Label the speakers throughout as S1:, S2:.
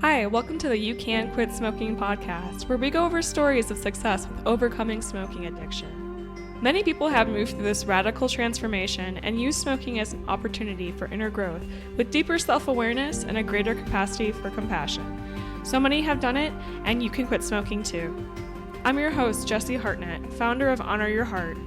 S1: Hi, welcome to the You Can Quit Smoking podcast, where we go over stories of success with overcoming smoking addiction. Many people have moved through this radical transformation and use smoking as an opportunity for inner growth, with deeper self-awareness and a greater capacity for compassion. So many have done it, and you can quit smoking too. I'm your host, Jessie Hartnett, founder of Honor Your Heart.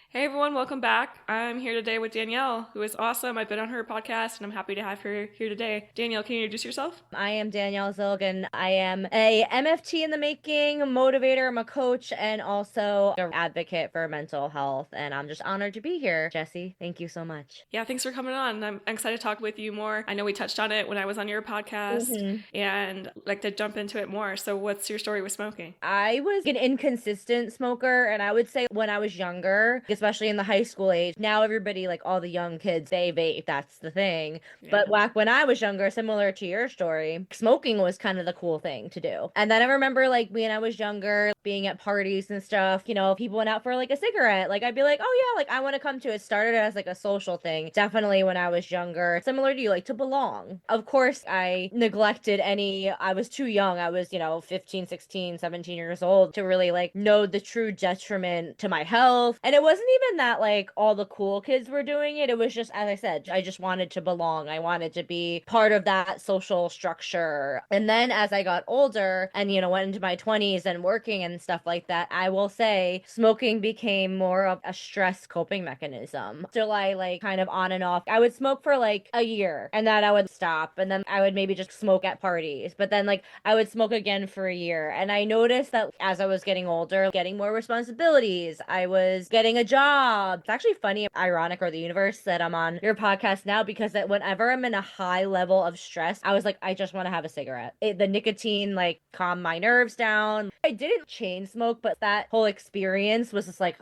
S1: Hey everyone, welcome back. I'm here today with Danielle, who is awesome. I've been on her podcast and I'm happy to have her here today. Danielle, can you introduce yourself?
S2: I am Danielle Zilg and I am a MFT in the making, motivator, I'm a coach, and also an advocate for mental health. And I'm just honored to be here. Jessie, thank you so much.
S1: Yeah, thanks for coming on. I'm excited to talk with you more. I know we touched on it when I was on your podcast and I'd like to jump into it more. So what's your story with smoking?
S2: I was an inconsistent smoker, and I would say when I was younger, especially in the high school age, now everybody, like all the young kids, they vape. That's the thing.
S1: Yeah.
S2: But back when I was younger, similar to your story, smoking was kind of the cool thing to do. And then I remember like when I was younger, being at parties and stuff, you know, people went out for like a cigarette. Like I'd be like, oh yeah, like I want to come to it. Started as like a social thing. Definitely when I was younger, similar to you, like to belong. Of course, I neglected I was too young. I was, 15, 16, 17 years old to really like know the true detriment to my health. And it wasn't even that like all the cool kids were doing it. It was just, as I said, I just wanted to belong. I wanted to be part of that social structure. And then as I got older and, went into my 20s and working and stuff like that, I will say smoking became more of a stress coping mechanism. Still, I like kind of on and off. I would smoke for like a year and then I would stop and then I would maybe just smoke at parties. But then like I would smoke again for a year. And I noticed that as I was getting older, getting more responsibilities, I was getting a job. It's actually funny, ironic, or the universe that I'm on your podcast now, because that whenever I'm in a high level of stress, I was like, I just want to have a cigarette. The nicotine like calmed my nerves down. I didn't chain smoke, but that whole experience was just like,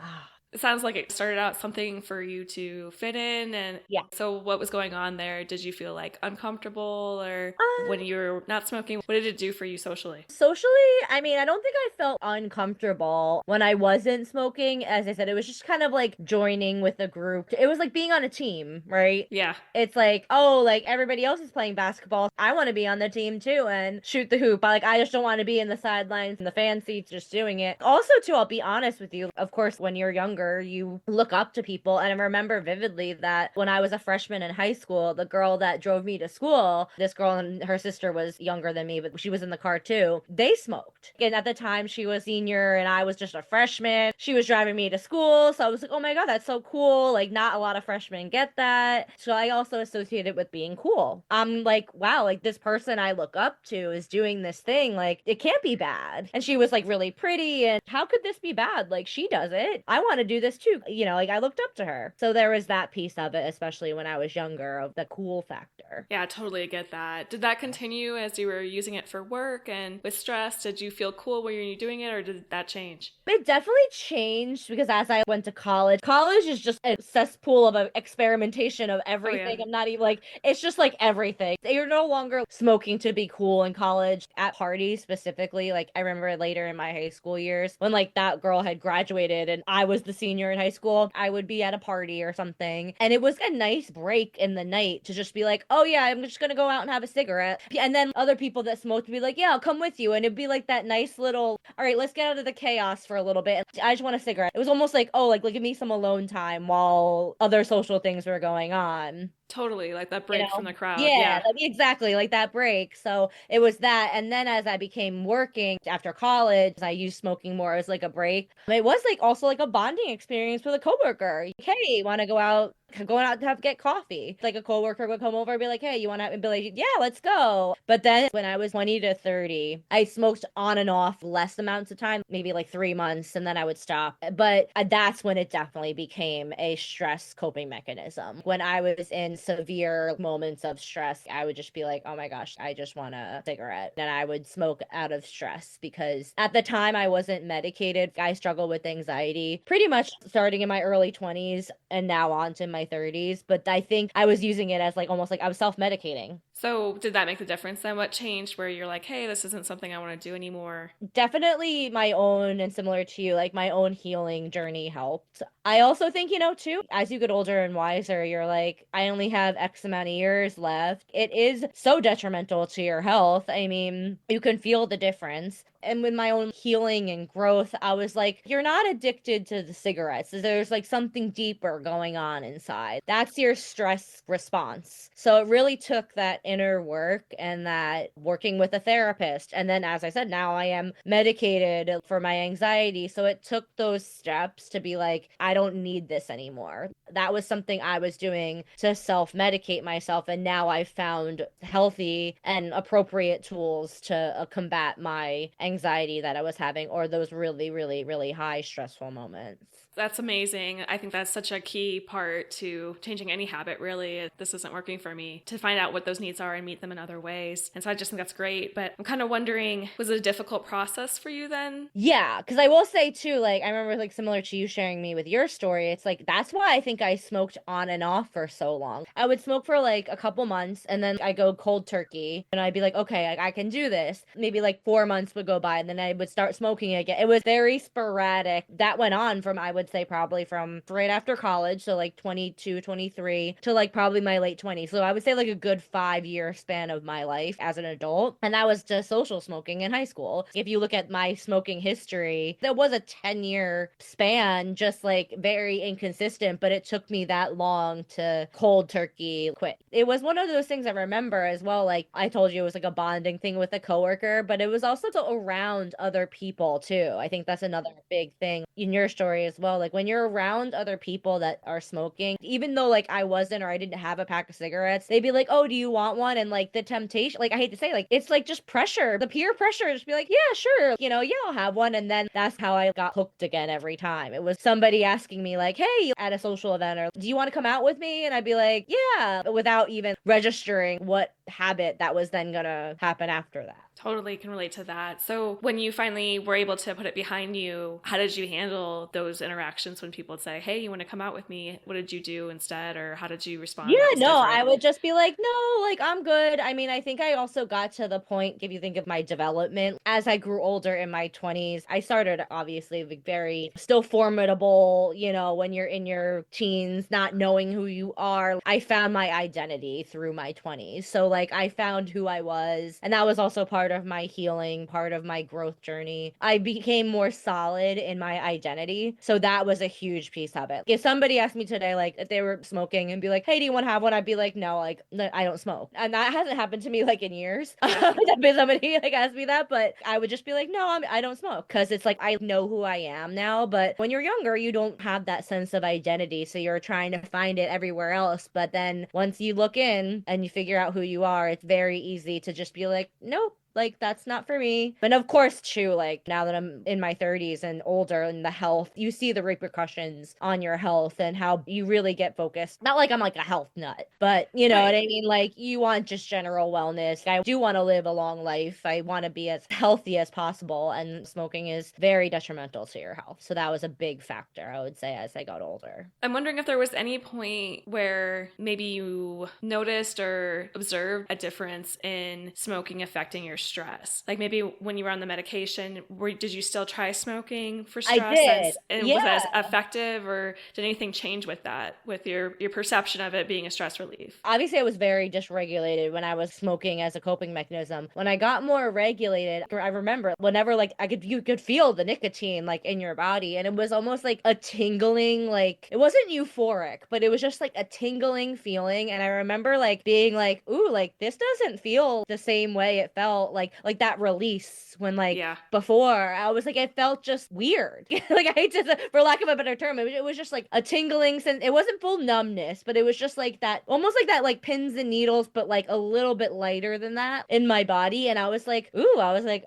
S1: It sounds like it started out something for you to fit in. And
S2: yeah.
S1: So what was going on there? Did you feel like uncomfortable, or when you were not smoking, what did it do for you socially?
S2: Socially, I mean, I don't think I felt uncomfortable when I wasn't smoking. As I said, it was just kind of like joining with a group. It was like being on a team, right?
S1: Yeah.
S2: It's like, oh, like everybody else is playing basketball. I want to be on the team too and shoot the hoop. I just don't want to be in the sidelines in the fan seats just doing it. Also, too, I'll be honest with you. Of course, when you're younger, you look up to people. And I remember vividly that when I was a freshman in high school, the girl that drove me to school, this girl and her sister was younger than me, but she was in the car too. They smoked. And at the time she was senior and I was just a freshman. She was driving me to school. So I was like, oh my God, that's so cool. Like not a lot of freshmen get that. So I also associate it with being cool. I'm like, wow, like this person I look up to is doing this thing. Like it can't be bad. And she was like really pretty. And how could this be bad? Like she does it. I want to do this too. Like I looked up to her. So there was that piece of it, especially when I was younger, of the cool factor.
S1: Yeah, totally get that. Did that continue as you were using it for work and with stress? Did you feel cool when you were doing it, or did that change?
S2: It definitely changed because as I went to college is just a cesspool of experimentation of everything.
S1: Oh, yeah.
S2: I'm not even like, it's just like everything. You're no longer smoking to be cool in college at parties specifically. Like I remember later in my high school years when like that girl had graduated and I was the senior in high school, I would be at a party or something. And it was a nice break in the night to just be like, oh yeah, I'm just going to go out and have a cigarette. And then other people that smoked would be like, yeah, I'll come with you. And it'd be like that nice little, all right, let's get out of the chaos for a little bit. I just want a cigarette. It was almost like, oh, like give me some alone time while other social things were going on.
S1: Totally, like that break from the crowd.
S2: Yeah, exactly, like that break. So it was that. And then as I became working after college, I used smoking more as like a break. It was like also like a bonding experience with a coworker. Like, hey, want to go out? Going out to get coffee. Like a coworker would come over and be like, hey, you want to? And be like, yeah, let's go. But then when I was 20 to 30, I smoked on and off less amounts of time, maybe like 3 months, and then I would stop. But that's when it definitely became a stress coping mechanism. When I was in severe moments of stress, I would just be like, oh my gosh, I just want a cigarette. And I would smoke out of stress because at the time I wasn't medicated. I struggled with anxiety pretty much starting in my early 20s and now on to my 30s. But I think I was using it as like almost like I was self-medicating.
S1: So did that make the difference then? What changed where you're like, hey, this isn't something I want to do anymore?
S2: Definitely my own, and similar to you, like my own healing journey helped. I also think, too, as you get older and wiser, you're like, I only have X amount of years left. It is so detrimental to your health. I mean, you can feel the difference. And with my own healing and growth, I was like, you're not addicted to the cigarettes. There's like something deeper going on inside. That's your stress response. So it really took that inner work and that working with a therapist. And then, as I said, now I am medicated for my anxiety. So it took those steps to be like, I don't need this anymore. That was something I was doing to self medicate myself. And now I've found healthy and appropriate tools to combat my anxiety that I was having, or those really, really, really high stressful moments.
S1: That's amazing. I think that's such a key part to changing any habit, really. If this isn't working for me, to find out what those needs are and meet them in other ways. And so I just think that's great. But I'm kind of wondering, was it a difficult process for you then?
S2: Yeah, because I will say too, like, I remember, like, similar to you sharing me with your story, it's like that's why I think I smoked on and off for so long. I would smoke for like a couple months and then I go cold turkey and I'd be like, okay, I can do this. Maybe like 4 months would go by and then I would start smoking again. It was very sporadic. That went on from, I would say, probably from right after college, so like 22, 23, to like probably my late 20s. So I would say like a good 5 year span of my life as an adult. And that was just social smoking in high school. If you look at my smoking history, there was a 10-year span, just like very inconsistent, but it took me that long to cold turkey quit. It was one of those things I remember as well. Like I told you, it was like a bonding thing with a coworker, but it was also to around other people too. I think that's another big thing in your story as well. Like when you're around other people that are smoking, even though like I wasn't, or I didn't have a pack of cigarettes, they'd be like, oh, do you want one? And like the temptation, like I hate to say, like it's like just pressure, the peer pressure, just be like, yeah, sure, yeah, I'll have one. And then that's how I got hooked again every time. It was somebody asking me like, hey, at a social event, or do you want to come out with me? And I'd be like, yeah, without even registering what habit that was then gonna happen after that.
S1: Totally can relate to that. So when you finally were able to put it behind you, how did you handle those interactions when people would say, hey, you want to come out with me? What did you do instead? Or how did you respond
S2: Yeah,
S1: that was
S2: no,
S1: different?
S2: I would just be like, no, like I'm good. I mean, I think I also got to the point, if you think of my development, as I grew older in my 20s, I started obviously like very still formidable, when you're in your teens, not knowing who you are. I found my identity through my 20s. So like I found who I was, and that was also part of my healing, part of my growth journey. I became more solid in my identity. So that was a huge piece of it. If somebody asked me today, like if they were smoking and be like, hey, do you want to have one? I'd be like, no, like I don't smoke. And that hasn't happened to me like in years.
S1: Yeah.
S2: Somebody like asked me that, but I would just be like, no, I don't smoke, because it's like I know who I am now. But when you're younger, you don't have that sense of identity. So you're trying to find it everywhere else. But then once you look in and you figure out who you are, it's very easy to just be like, nope, like that's not for me. And of course too, like now that I'm in my 30s and older, and the health, you see the repercussions on your health and how you really get focused. Not like I'm like a health nut, but you know what I mean? Like you want just general wellness. I do want to live a long life. I want to be as healthy as possible, and smoking is very detrimental to your health. So that was a big factor, I would say, as I got older.
S1: I'm wondering if there was any point where maybe you noticed or observed a difference in smoking affecting your stress. Like maybe when you were on the medication, did you still try smoking for
S2: I
S1: stress?
S2: did.
S1: And
S2: Yeah.
S1: was that as effective, or did anything change with that, with your perception of it being a stress relief?
S2: Obviously, I was very dysregulated when I was smoking as a coping mechanism. When I got more regulated, I remember whenever like you could feel the nicotine like in your body, and it was almost like a tingling, like it wasn't euphoric, but it was just like a tingling feeling. And I remember like being like, ooh, like this doesn't feel the same way it felt like that release when like
S1: Yeah.
S2: before. I was like, it felt just weird. Like I hate to, for lack of a better term, it was just like a tingling sense. It wasn't full numbness, but it was just like that, almost like that, like pins and needles, but like a little bit lighter than that in my body. And I was like, ooh, I don't know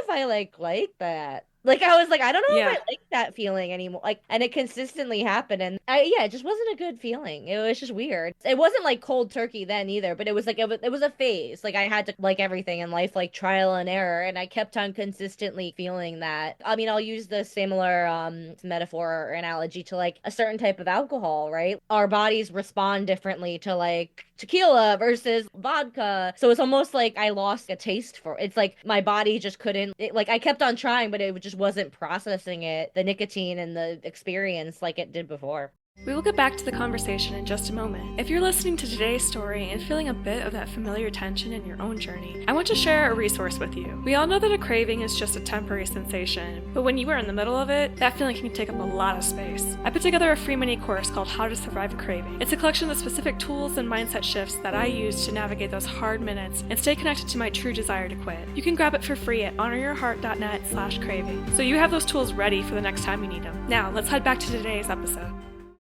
S2: if I like that. Like I was like, I don't know
S1: Yeah.
S2: if I like that feeling anymore. Like, and it consistently happened, and yeah, it just wasn't a good feeling. It was just weird. It wasn't like cold turkey then either, but it was like it was a phase. Like I had to, like everything in life, like trial and error, and I kept on consistently feeling that. I mean, I'll use the similar metaphor or analogy to like a certain type of alcohol, right? Our bodies respond differently to like tequila versus vodka. So it's almost like I lost a taste for it. It's like my body just couldn't, like I kept on trying, but it just wasn't processing it, the nicotine and the experience like it did before.
S1: We will get back to the conversation in just a moment. If you're listening to today's story and feeling a bit of that familiar tension in your own journey, I want to share a resource with you. We all know that a craving is just a temporary sensation, but when you are in the middle of it, that feeling can take up a lot of space. I put together a free mini course called How to Survive a Craving. It's a collection of specific tools and mindset shifts that I use to navigate those hard minutes and stay connected to my true desire to quit. You can grab it for free at honoryourheart.net/craving, so you have those tools ready for the next time you need them. Now, let's head back to today's episode.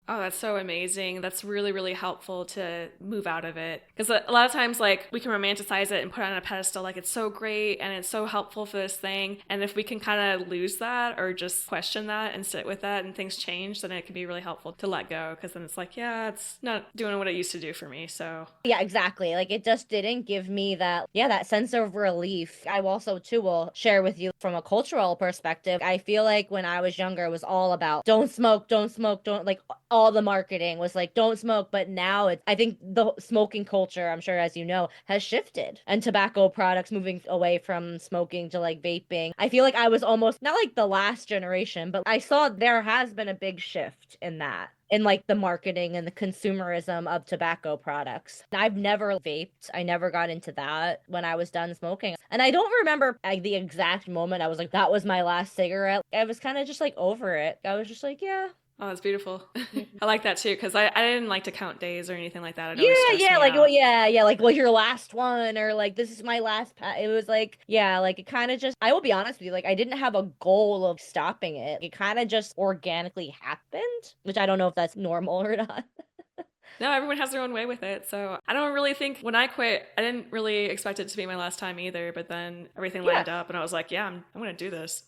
S1: Oh, that's so amazing. That's really, really helpful to move out of it. Because a lot of times, like, we can romanticize it and put it on a pedestal, like, it's so great and it's so helpful for this thing. And if we can kind of lose that or just question that and sit with that and things change, then it can be really helpful to let go. Because then it's like, yeah, it's not doing what it used to do for me. So
S2: yeah, exactly. Like it just didn't give me that, yeah, that sense of relief. I also too will share with you from a cultural perspective. I feel like when I was younger, it was all about don't smoke, don't like all the marketing was like don't smoke. But now I think the smoking culture, I'm sure as you know, has shifted, and tobacco products moving away from smoking to like vaping. I feel like I was almost not like the last generation, but I saw there has been a big shift in that, in like the marketing and the consumerism of tobacco products. I've never vaped. I never got into that when I was done smoking. And I don't remember the exact moment I was like, that was my last cigarette. I was kind of just like over it. I was just like, yeah.
S1: oh, that's beautiful. I like that too, because I didn't like to count days or anything like that. It
S2: Yeah,
S1: always stressed
S2: yeah,
S1: me
S2: like, well,
S1: out.
S2: yeah, like, well, your last one, or like, this is my last it was like, yeah, like, it kind of just, I will be honest with you, like, I didn't have a goal of stopping it. It kind of just organically happened, which I don't know if that's normal or not.
S1: No, everyone has their own way with it. So I don't really think when I quit, I didn't really expect it to be my last time either. But then everything
S2: Yeah.
S1: lined up and I was like, yeah, I'm going to do this.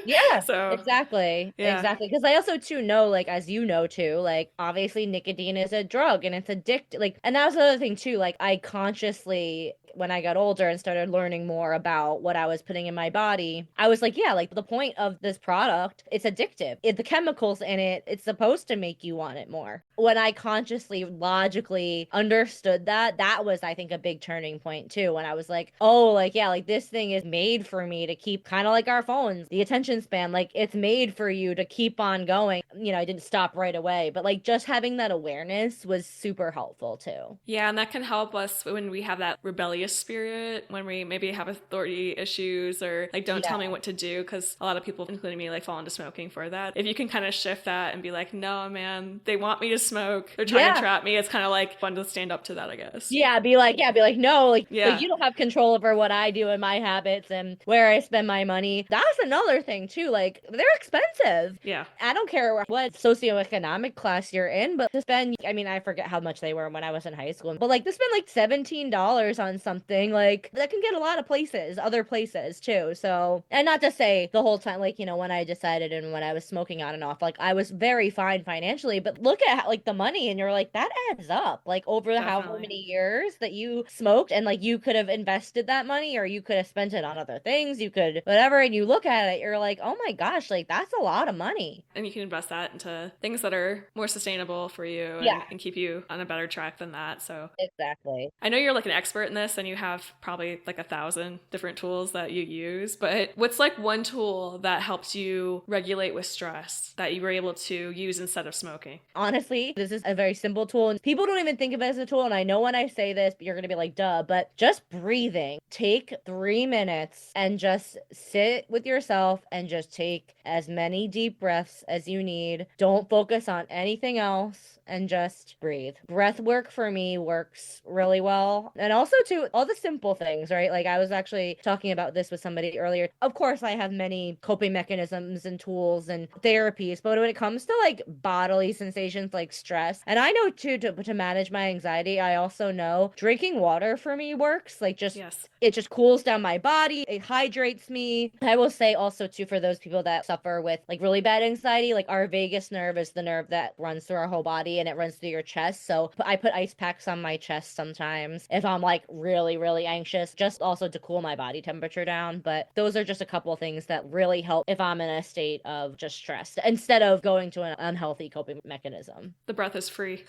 S2: Yeah,
S1: So,
S2: exactly.
S1: yeah.
S2: Exactly. Because I also too know, like, as you know too, like obviously nicotine is a drug and it's addictive. Like, and that was another thing too. Like, I consciously, when I got older and started learning more about what I was putting in my body, I was like, yeah, like the point of this product, it's addictive. The chemicals in it, it's supposed to make you want it more. When I consciously, logically understood that, that was, I think, a big turning point too. When I was like, oh, like, yeah, like this thing is made for me to keep, kind of like our phones, the attention span, like it's made for you to keep on going. You know, I didn't stop right away, but like just having that awareness was super helpful too.
S1: Yeah, and that can help us when we have that rebellious spirit, when we maybe have authority issues or like don't tell me what to do, because a lot of people, including me, like fall into smoking for that. If you can kind of shift that and be like, no, man, they want me to smoke. They're trying to trap me. It's kind of like fun to stand up to that, I guess.
S2: Yeah, be like, no, like,
S1: Yeah.
S2: like you don't have control over what I do and my habits and where I spend my money. That's another thing too. Like, they're expensive.
S1: Yeah.
S2: I don't care what socioeconomic class you're in, but to spend, I mean, I forget how much they were when I was in high school, but like to spend like $17 on something, like that can get a lot of places, other places too. So, and not to say the whole time, like, you know, when I decided and when I was smoking on and off, like I was very fine financially, but look at how, like the money and you're like, that adds up. Like over however many years that you smoked, and like you could have invested that money or you could have spent it on other things, you could whatever, and you look at it, you're like, oh my gosh, like that's a lot of money.
S1: And you can invest that into things that are more sustainable for you and keep you on a better track than that. So
S2: exactly.
S1: I know you're like an expert in this and you have probably like 1,000 different tools that you use, but what's like one tool that helps you regulate with stress that you were able to use instead of smoking?
S2: Honestly, this is a very simple tool and people don't even think of it as a tool. And I know when I say this, you're going to be like, duh, but just breathing. Take 3 minutes and just sit with yourself and just take as many deep breaths as you need. Don't focus on anything else and just breathe. Breath work for me works really well. And also too, all the simple things, right? Like I was actually talking about this with somebody earlier. Of course, I have many coping mechanisms and tools and therapies, but when it comes to like bodily sensations like stress, and I know too, to manage my anxiety, I also know drinking water for me works. Like just, it just cools down my body. It hydrates me. I will say also too, for those people that suffer with like really bad anxiety, like our vagus nerve is the nerve that runs through our whole body and it runs through your chest. So I put ice packs on my chest sometimes if I'm like really really, really anxious, just also to cool my body temperature down. But those are just a couple of things that really help if I'm in a state of just stress instead of going to an unhealthy coping mechanism.
S1: The breath is free.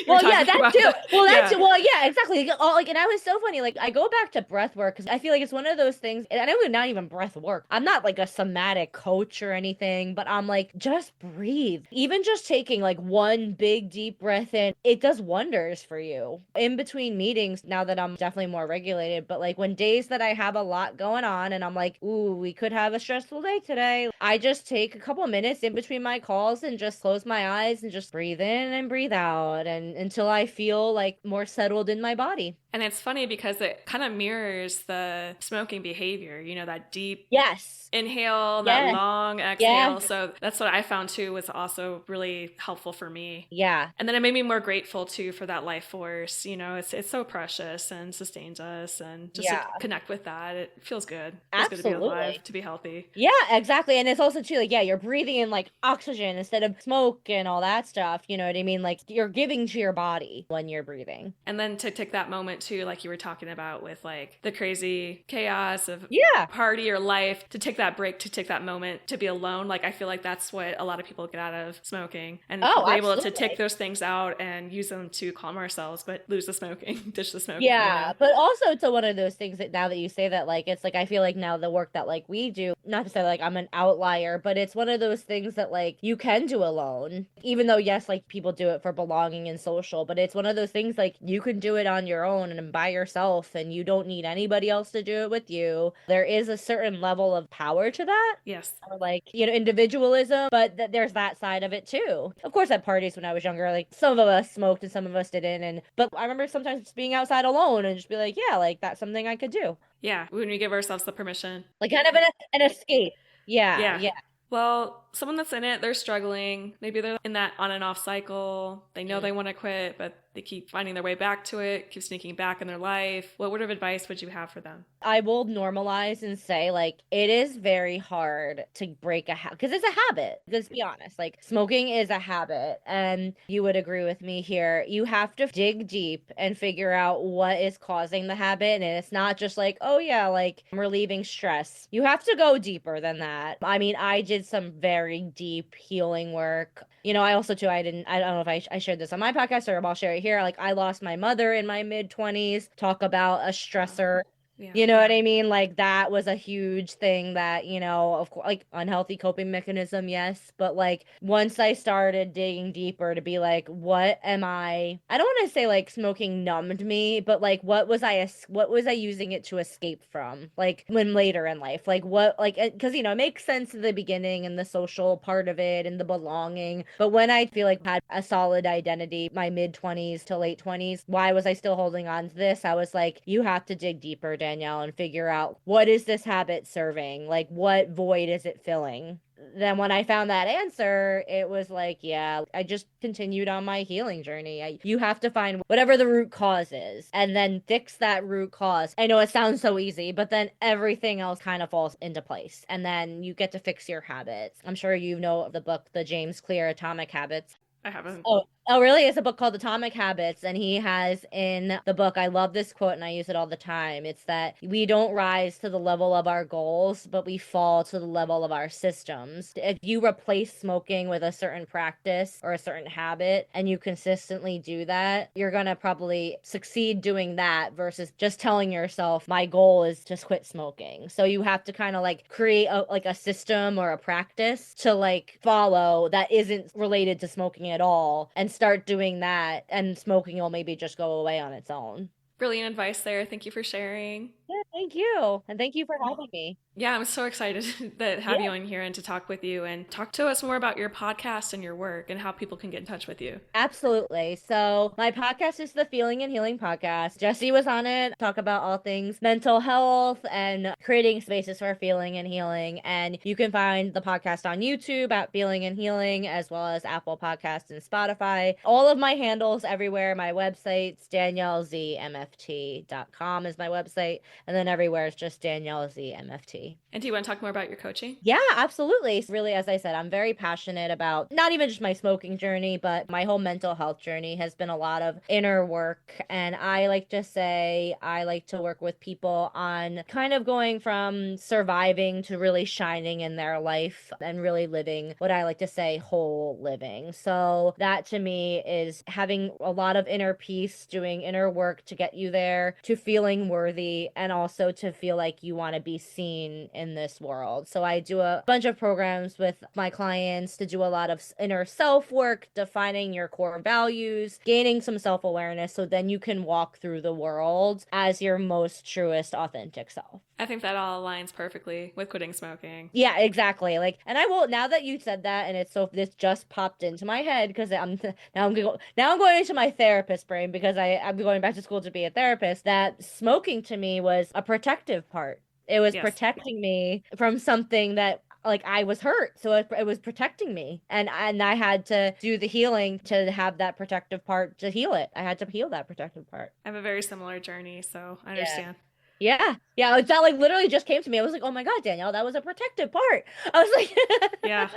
S2: Well, yeah, that too. Well, that too.
S1: Yeah.
S2: Well, yeah, exactly. And I was so funny. Like, I go back to breath work because I feel like it's one of those things. And I know not even breath work. I'm not like a somatic coach or anything, but I'm like, just breathe. Even just taking like one big deep breath in, it does wonders for you. In between meetings, now that I'm definitely more regulated, but like when days that I have a lot going on and I'm like, ooh, we could have a stressful day today, I just take a couple minutes in between my calls and just close my eyes and just breathe in and breathe out, and until I feel like more settled in my body.
S1: And it's funny because it kind of mirrors the smoking behavior, you know, that deep
S2: Yes.
S1: inhale, that
S2: Yes.
S1: long exhale.
S2: Yes.
S1: So that's what I found too was also really helpful for me.
S2: Yeah.
S1: And then it made me more grateful too for that life force. You know, it's so precious and sustains us, and just to connect with that, it feels good. It feels good to be alive, to be healthy.
S2: Yeah, exactly. And it's also too like, yeah, you're breathing in like oxygen instead of smoke and all that stuff. You know what I mean? Like you're giving to your body when you're breathing.
S1: And then to take that moment too, like you were talking about with like the crazy chaos of party or life, to take that break, to take that moment to be alone. Like I feel like that's what a lot of people get out of smoking, and we're able to take those things out and use them to calm ourselves, but lose the smoking, ditch the smoking.
S2: Yeah,
S1: you know?
S2: but also it's one of those things that now that you say that, like, it's like I feel like now the work that like we do, not to say like I'm an outlier, but it's one of those things that like you can do alone, even though yes, like people do it for belonging and social, but it's one of those things like you can do it on your own and by yourself, and you don't need anybody else to do it with you. There is a certain level of power to that.
S1: Yes.
S2: Or like, you know, individualism, but there's that side of it too. Of course, at parties when I was younger, like some of us smoked and some of us didn't, and but I remember sometimes just being outside alone and just be like, yeah, like that's something I could do.
S1: Yeah, when we give ourselves the permission.
S2: Like kind of an escape. Yeah.
S1: Well, someone that's in it, they're struggling. Maybe they're in that on and off cycle. They know they want to quit, but they keep finding their way back to it, keep sneaking back in their life. What word of advice would you have for them?
S2: I will normalize and say, like, it is very hard to break a habit because it's a habit. Let's be honest. Like, smoking is a habit. And you would agree with me here. You have to dig deep and figure out what is causing the habit. And it's not just like, oh, yeah, like I'm relieving stress. You have to go deeper than that. I mean, I did some very deep healing work. You know, I also, too, I don't know if I shared this on my podcast or I'll share it here. Like, I lost my mother in my mid-20s. Talk about a stressor.
S1: Yeah.
S2: You know what I mean? Like that was a huge thing that, you know, of course, like unhealthy coping mechanism, yes. But like once I started digging deeper to be like, what am I don't want to say like smoking numbed me, but like what was I using it to escape from? Like when later in life, like what, like, because, you know, it makes sense in the beginning and the social part of it and the belonging. But when I feel like I had a solid identity, my mid-20s to late 20s, why was I still holding on to this? I was like, you have to dig deeper, Danielle, and figure out what is this habit serving? Like what void is it filling? Then when I found that answer, it was like, yeah, I just continued on my healing journey. You have to find whatever the root cause is and then fix that root cause. I know it sounds so easy, but then everything else kind of falls into place. And then you get to fix your habits. I'm sure you know the book, the James Clear Atomic Habits.
S1: I haven't.
S2: Oh, really? It's a book called Atomic Habits. And he has in the book, I love this quote and I use it all the time. It's that we don't rise to the level of our goals, but we fall to the level of our systems. If you replace smoking with a certain practice or a certain habit and you consistently do that, you're going to probably succeed doing that versus just telling yourself, my goal is just quit smoking. So you have to kind of like create a system or a practice to like follow that isn't related to smoking at all, and start doing that, and smoking will maybe just go away on its own.
S1: Brilliant advice there. Thank you for sharing.
S2: Yeah, thank you. And thank you for having me.
S1: Yeah, I'm so excited to have you on here and to talk with you and talk to us more about your podcast and your work and how people can get in touch with you.
S2: Absolutely. So my podcast is the Feeling and Healing Podcast. Jesse was on it, talk about all things mental health and creating spaces for feeling and healing. And you can find the podcast on YouTube at Feeling and Healing, as well as Apple Podcasts and Spotify. All of my handles everywhere. My website's DanielleZMFT.com is my website. And then then everywhere it's just Danielle Z MFT.
S1: And do you want to talk more about your coaching?
S2: Yeah, absolutely. Really, as I said, I'm very passionate about not even just my smoking journey, but my whole mental health journey has been a lot of inner work. And I like to say I like to work with people on kind of going from surviving to really shining in their life and really living what I like to say whole living. So that to me is having a lot of inner peace, doing inner work to get you there, to feeling worthy, and also to feel like you want to be seen in this world. So I do a bunch of programs with my clients to do a lot of inner self work, defining your core values, gaining some self-awareness so then you can walk through the world as your most truest authentic self.
S1: I think that all aligns perfectly with quitting smoking.
S2: Yeah, exactly. Like, and I will, now that you said that, and it's so, this just popped into my head because I'm going into my therapist brain because I'm going back to school to be a therapist, that smoking to me was a protective part. It was protecting me from something that, like, I was hurt. So it was protecting me. And I had to do the healing to have that protective part to heal it. I had to heal that protective part.
S1: I have a very similar journey, so I understand.
S2: Yeah. It's not like literally just came to me. I was like, oh my God, Danielle, that was a protective part. I was like,
S1: yeah.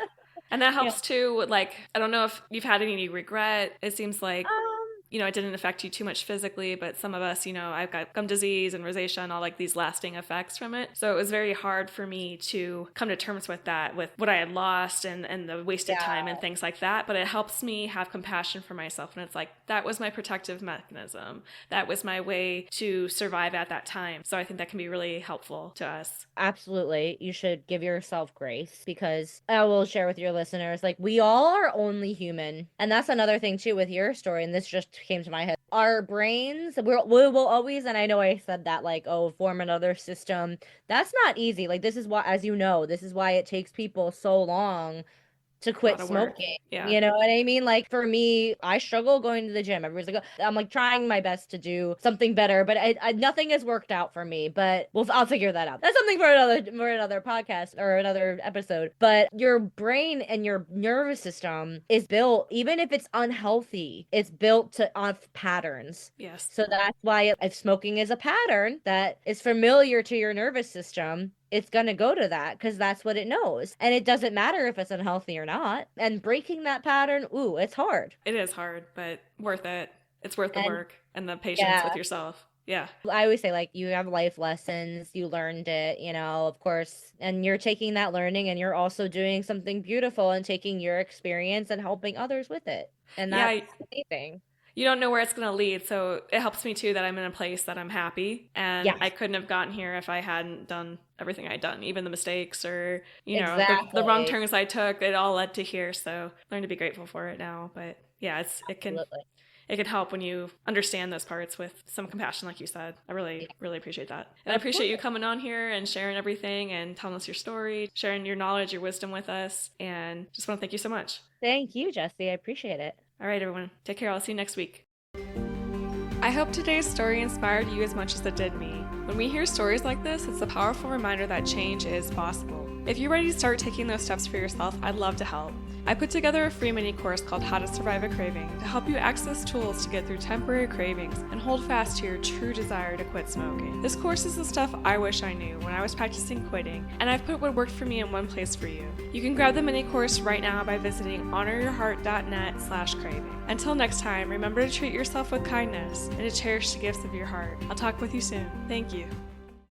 S1: And that helps too. Like, I don't know if you've had any regret. It seems like, it didn't affect you too much physically, but some of us, I've got gum disease and rosacea and all like these lasting effects from it. So it was very hard for me to come to terms with that, with what I had lost and the wasted time and things like that. But it helps me have compassion for myself. And it's like, that was my protective mechanism. That was my way to survive at that time. So I think that can be really helpful to us.
S2: Absolutely. You should give yourself grace, because I will share with your listeners, like, we all are only human. And that's another thing too with your story. And this just came to my head. Our brains, we will always, and I know I said that, like, form another system. That's not easy. Like, this is why, as you know, this is why it takes people so long to quit smoking.
S1: Yeah.
S2: You know what I mean? Like, for me, I struggle going to the gym. Everybody's like, I'm like trying my best to do something better, but nothing has worked out for me. But I'll figure that out. That's something for another podcast or another episode. But your brain and your nervous system is built, even if it's unhealthy, it's built on patterns.
S1: Yes.
S2: So that's why if smoking is a pattern that is familiar to your nervous system, it's going to go to that because that's what it knows. And it doesn't matter if it's unhealthy or not. And breaking that pattern, it's hard.
S1: It is hard, but worth it. It's worth the work and the patience with yourself. Yeah.
S2: I always say, like, you have life lessons, you learned it, of course, and you're taking that learning and you're also doing something beautiful and taking your experience and helping others with it. And that's amazing.
S1: You don't know where it's going to lead. So it helps me too that I'm in a place that I'm happy, and I couldn't have gotten here if I hadn't done everything I'd done, even the mistakes or, the wrong turns I took. It all led to here. So learn to be grateful for it now. But yeah, it can help when you understand those parts with some compassion, like you said. I really, really appreciate that. And I appreciate you coming on here and sharing everything and telling us your story, sharing your knowledge, your wisdom with us. And just want to thank you so much.
S2: Thank you, Jessie. I appreciate it.
S1: All right, everyone. Take care. I'll see you next week. I hope today's story inspired you as much as it did me. When we hear stories like this, it's a powerful reminder that change is possible. If you're ready to start taking those steps for yourself, I'd love to help. I put together a free mini course called How to Survive a Craving to help you access tools to get through temporary cravings and hold fast to your true desire to quit smoking. This course is the stuff I wish I knew when I was practicing quitting, and I've put what worked for me in one place for you. You can grab the mini course right now by visiting honoryourheart.net/craving. Until next time, remember to treat yourself with kindness and to cherish the gifts of your heart. I'll talk with you soon. Thank you.